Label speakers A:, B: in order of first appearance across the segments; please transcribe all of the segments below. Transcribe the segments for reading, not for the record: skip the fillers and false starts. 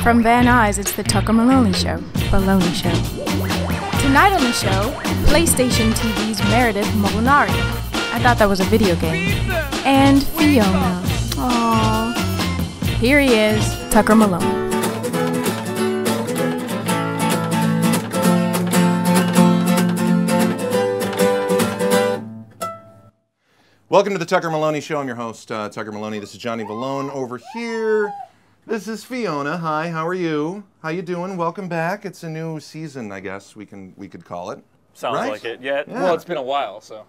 A: From Van Nuys, it's the Tucker Maloney Show. Baloney Show. Tonight on the show, PlayStation TV's Meredith Molinari. I thought that was a video game. And Fyona. Aww. Here he is, Tucker Maloney.
B: Welcome to the Tucker Maloney Show. I'm your host, Tucker Maloney. This is Johnny Valone over here. This is Fyona. Hi, how are you? How you doing? Welcome back. It's a new season, I guess we could call it.
C: Sounds
B: right?
C: like it. Yeah. Well, it's been a while, so.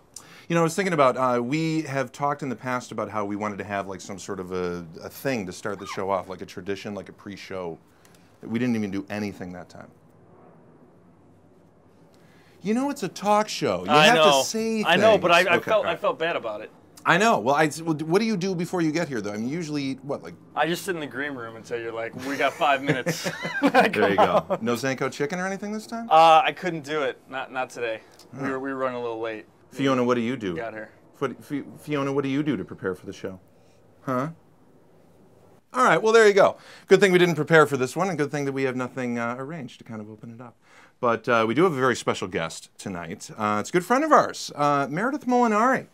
B: You know, I was thinking about, we have talked in the past about how we wanted to have like some sort of a thing to start the show off, like a tradition, like a pre-show. We didn't even do anything that time. You know, it's a talk show. You have to say things.
C: I know, but I
B: Okay.
C: felt bad about it.
B: I know. Well, what do you do before you get here, though? I mean, usually, what, like...
C: I just sit in the green room until you're like, we got 5 minutes.
B: There you go. No Zanko chicken or anything this time?
C: I couldn't do it. Not today. We were running a little late.
B: Fyona, what do you do?
C: Got here.
B: Fyona, what do you do to prepare for the show? Huh? All right, well, there you go. Good thing we didn't prepare for this one, and good thing that we have nothing arranged to kind of open it up. But we do have a very special guest tonight. It's a good friend of ours, Meredith Molinari.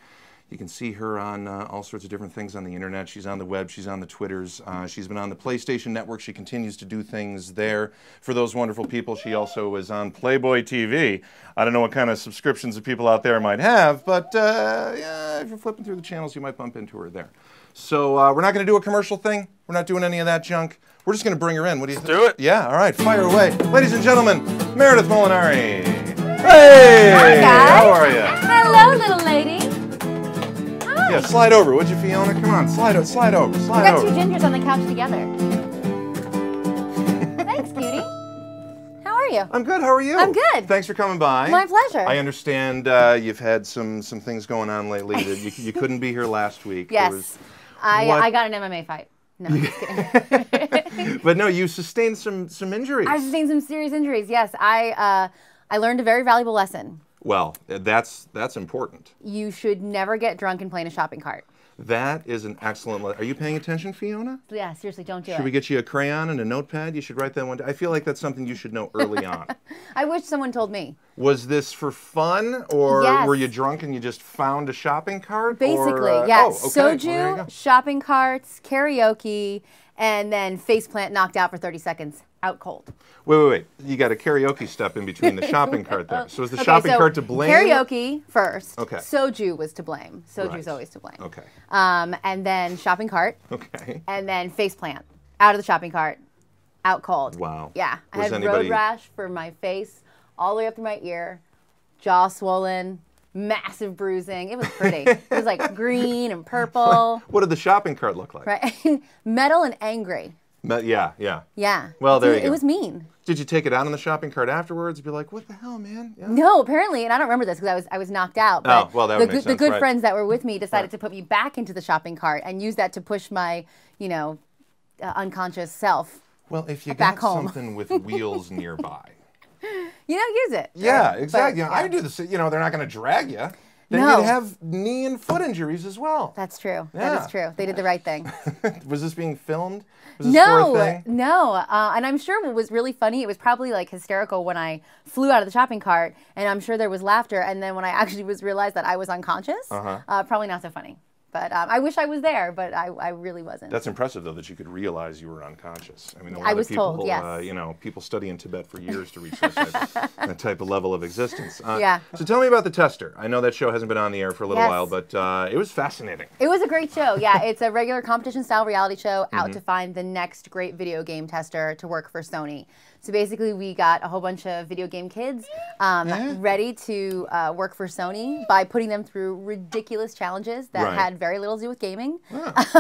B: You can see her on all sorts of different things on the internet. She's on the web, she's on the Twitters. She's been on the PlayStation Network. She continues to do things there for those wonderful people. She also is on Playboy TV. I don't know what kind of subscriptions the people out there might have, but yeah, if you're flipping through the channels, you might bump into her there. So we're not going to do a commercial thing. We're not doing any of that junk. We're just going to bring her in. What do you think?
C: Do it.
B: Yeah, all right, fire away. Ladies and gentlemen, Meredith Molinari. Hey!
D: Hi, guys.
B: How are you?
D: Hello, little lady. Hi.
B: Yeah, slide over, would you, Fyona? Come on, slide over,
D: We got two
B: over.
D: gingers on the couch together. Thanks, cutie. How are you?
B: I'm good, how are you?
D: I'm good.
B: Thanks for coming by.
D: My pleasure.
B: I understand you've had some things going on lately that you couldn't be here last week.
D: Yes. I got an MMA fight. No, I'm just kidding.
B: But no, you sustained some injuries.
D: I sustained some serious injuries. Yes, I learned a very valuable lesson.
B: Well, that's important.
D: You should never get drunk and play in a shopping cart.
B: That is an excellent lesson. Are you paying attention, Fyona?
D: Yeah, seriously, don't do it.
B: Should we get you a crayon and a notepad? You should write that one down. I feel like that's something you should know early on.
D: I wish someone told me.
B: Was this for fun, or
D: Yes.
B: were you drunk and you just found a shopping cart?
D: Basically,
B: or,
D: yeah.
B: Oh, okay. Well, there you
D: Soju,
B: go.
D: shopping carts, karaoke, and then faceplant knocked out for 30 seconds. Out cold.
B: Wait. You got a karaoke step in between the shopping cart there. So is the shopping cart to blame?
D: Karaoke first.
B: Okay.
D: Soju was to blame. Soju's
B: Right.
D: always to blame.
B: Okay.
D: And then shopping cart.
B: Okay.
D: And then faceplant. Out of the shopping cart. Out cold.
B: Wow.
D: Yeah. I
B: Was
D: had
B: anybody-
D: road rash for my face, all the way up through my ear, jaw swollen, massive bruising. It was pretty. It was like green and purple.
B: What did the shopping cart look like?
D: Right. Metal and angry.
B: Yeah.
D: Yeah.
B: Well, there you go.
D: It was mean.
B: Did you take it out on the shopping cart afterwards? Be like, what the hell, man? Yeah.
D: No, apparently, and I don't remember this because I was knocked out. But
B: well, that would make
D: the
B: sense,
D: good
B: right.
D: friends that were with me decided
B: Right.
D: to put me back into the shopping cart and use that to push my, unconscious self.
B: Well, if you
D: Back
B: got
D: home.
B: something with wheels nearby.
D: Use it.
B: Yeah,
D: But,
B: exactly.
D: yeah.
B: I do the same. They're not going to drag you. Then
D: No.
B: you'd have knee and foot injuries as well.
D: That's true.
B: Yeah.
D: That is true. They did the right thing.
B: Was this being filmed? Was this for a thing?
D: No. And I'm sure what was really funny, it was probably like hysterical when I flew out of the shopping cart, and I'm sure there was laughter. And then when I actually realized that I was unconscious, probably not so funny. But I wish I was there, but I really wasn't.
B: That's impressive, though, that you could realize you were unconscious. I mean, a lot
D: I
B: of
D: was
B: people,
D: told, yes.
B: People study in Tibet for years to reach that type of level of existence.
D: Yeah.
B: So tell me about The Tester. I know that show hasn't been on the air for a little
D: Yes.
B: while, but it was fascinating.
D: It was a great show. Yeah, it's a regular competition-style reality show
B: Mm-hmm.
D: out to find the next great video game tester to work for Sony. So basically, we got a whole bunch of video game kids ready to work for Sony by putting them through ridiculous challenges that
B: Right.
D: had very little to do with gaming.
B: That's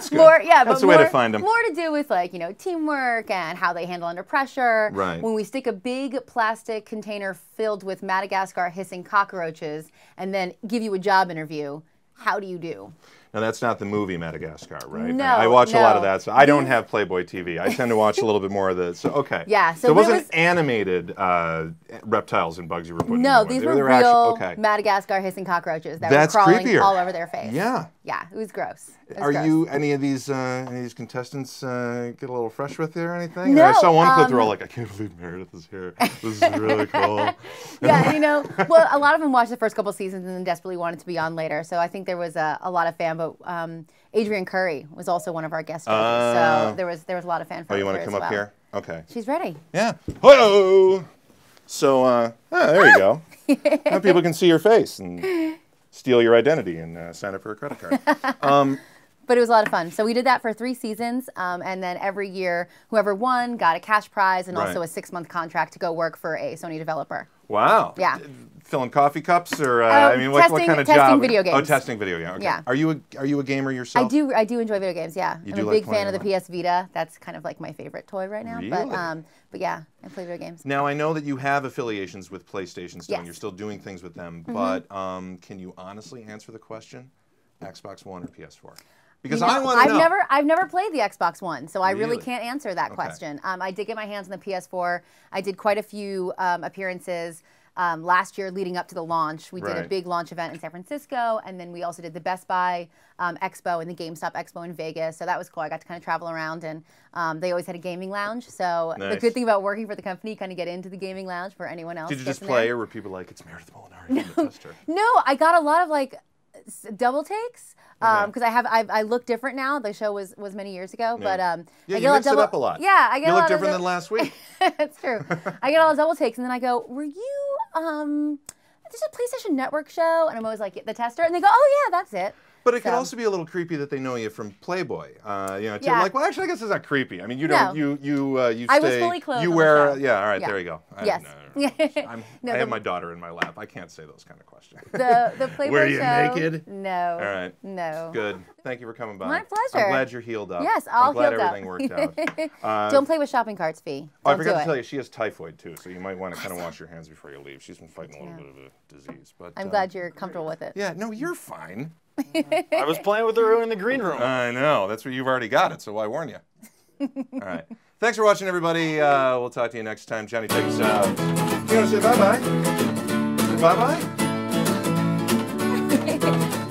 B: good. That's the way to find them.
D: More to do with teamwork and how they handle under pressure.
B: Right.
D: When we stick a big plastic container filled with Madagascar hissing cockroaches and then give you a job interview, how do you do?
B: Now that's not the movie Madagascar, right?
D: No,
B: I watch a lot of
D: no.
B: that. So I don't have Playboy TV. I tend to watch a little bit more of the. So okay.
D: Yeah,
B: So
D: so
B: it wasn't
D: it was-
B: animated reptiles and bugs you were putting.
D: No,
B: in the
D: these
B: one.
D: were
B: They
D: real
B: actually, okay.
D: Madagascar hissing cockroaches that
B: That's
D: were crawling
B: creepier.
D: all over their face.
B: Yeah.
D: Yeah, it was gross. It was
B: Are
D: gross.
B: you any of these contestants get a little fresh with you or anything?
D: No,
B: I saw one clip. They're all like, "I can't believe Meredith is here. This is really cool."
D: Yeah, you know, well, a lot of them watched the first couple seasons and then desperately wanted to be on later. So I think there was a lot of fan, but Adrienne Curry was also one of our guest judges. So there was a lot of fan.
B: Oh, you want to
D: as
B: come up
D: well.
B: here? Okay.
D: She's ready.
B: Yeah. Hello. So there you go. Now people can see your face and steal your identity and sign up for a credit card.
D: But it was a lot of fun. So we did that for 3 seasons, and then every year, whoever won got a cash prize and also a 6-month contract to go work for a Sony developer.
B: Wow.
D: Yeah.
B: Filling coffee cups, or I mean, what kind of job?
D: Testing video games.
B: Oh, testing video games. Okay.
D: Yeah.
B: Are you a gamer yourself?
D: I do enjoy video games. Yeah, I'm
B: do
D: a
B: like
D: big
B: playing
D: fan of the
B: them?
D: PS Vita. That's kind of like my favorite toy right now.
B: Really?
D: But yeah, I play video games.
B: Now I know that you have affiliations with PlayStation still, and
D: Yes.
B: you're still doing things with them. But can you honestly answer the question: Xbox One or PS4? Because
D: You know,
B: I want to know.
D: I've never played the Xbox One, so I really
B: Really?
D: can't answer that question. I did get my hands on the PS4. I did quite a few appearances last year leading up to the launch. We did a
B: Right.
D: big launch event in San Francisco, and then we also did the Best Buy Expo and the GameStop Expo in Vegas. So that was cool. I got to kind of travel around, and they always had a gaming lounge. So the
B: Nice.
D: good thing about working for the company, you kind of get into the gaming lounge for anyone else.
B: Did you
D: gets
B: just
D: in
B: play,
D: there.
B: or were people like, "It's Meredith Molinari from the tester"?
D: No, I got a lot of like double takes because I look different now. The show was many years ago, but
B: Yeah,
D: I
B: you
D: get a lot of
B: mix it
D: double,
B: up a lot.
D: Yeah, I get
B: You
D: a
B: look
D: lot
B: different
D: of
B: than last week.
D: That's true. I get a lot of double takes, and then I go, "Were you there's a PlayStation Network show?" And I'm always like, "The tester," and they go, "Oh yeah, that's it."
B: But it could
D: So-
B: also be a little creepy that they know you from Playboy. Too.
D: Yeah.
B: Like, well, actually, I guess it's not creepy. I mean, you don't.
D: No.
B: You
D: I was
B: stay.
D: fully clothed
B: You
D: on the
B: wear.
D: show.
B: Yeah. All right.
D: Yeah.
B: There you go.
D: Yes. No,
B: I have
D: the-
B: my daughter in my lap. I can't say those kind of questions.
D: The Playboy
B: Were you
D: show.
B: naked?
D: No.
B: All right.
D: No.
B: Good. Thank you for coming by.
D: My pleasure.
B: I'm glad you're healed up.
D: Yes, all
B: I'm glad
D: healed up.
B: everything worked out.
D: Don't play with shopping carts, Fee.
B: Oh, I
D: Don't
B: forgot
D: do
B: to
D: it.
B: tell you, she has typhoid too, so you might want to kind of wash your hands before you leave. She's been fighting a little bit of a disease, but
D: I'm glad you're comfortable with it.
B: Yeah, no, you're fine.
C: I was playing with her in the green room.
B: I know. That's where you've already got it, so why warn you? All right. Thanks for watching, everybody. We'll talk to you next time. Johnny, take us out. You want to say bye-bye? Bye-bye?